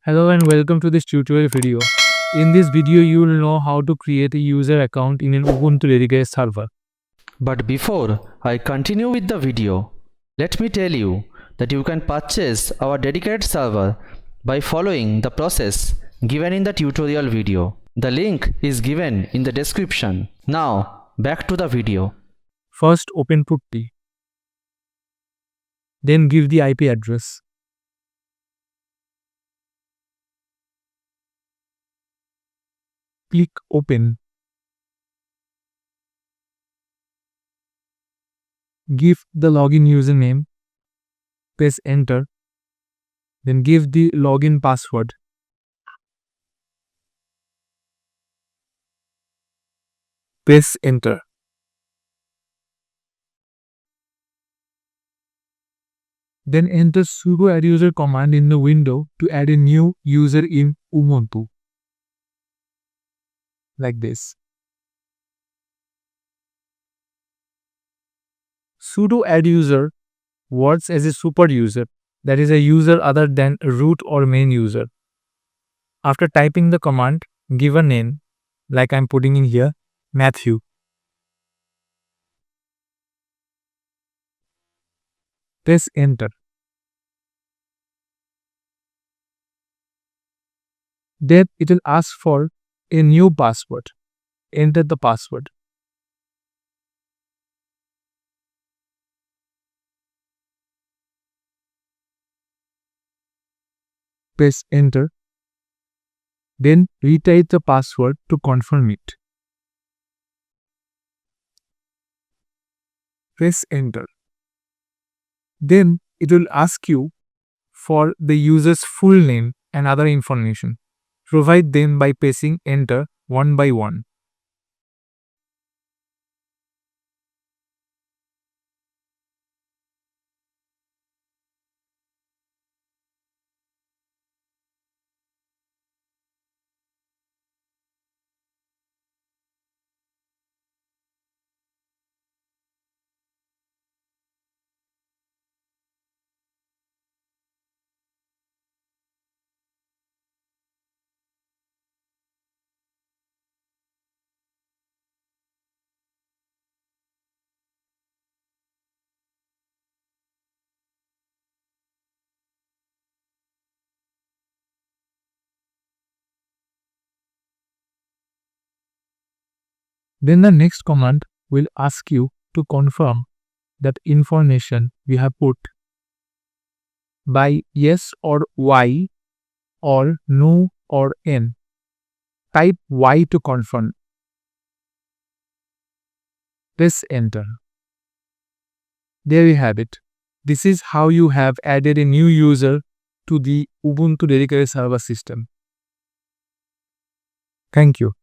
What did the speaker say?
Hello and welcome to this tutorial video. In this video, you will know how to create a user account in an Ubuntu Dedicated server. But before I continue with the video, let me tell you that you can purchase our dedicated server by following the process given in the tutorial video. The link is given in the description. Now back to the video. First, open putty. Then give the IP address. Click Open. Give the login username. Press Enter. Then give the login password. Press Enter. Then enter sudo adduser command in the window to add a new user in Ubuntu. Like this. Sudo adduser works as a super user, that is a user other than root or main user. After typing the command, give a name, like I'm putting in here, Matthew. Press Enter. Then it will ask for a new password. Enter the password. Press Enter. Then retype the password to confirm it. Press Enter. Then it will ask you for the user's full name and other information. Provide them by pressing Enter one by one. Then the next command will ask you to confirm that information we have put by yes or Y or no or N. Type Y to confirm. Press Enter. There you have it. This is how you have added a new user to the Ubuntu Dedicated Server System. Thank you.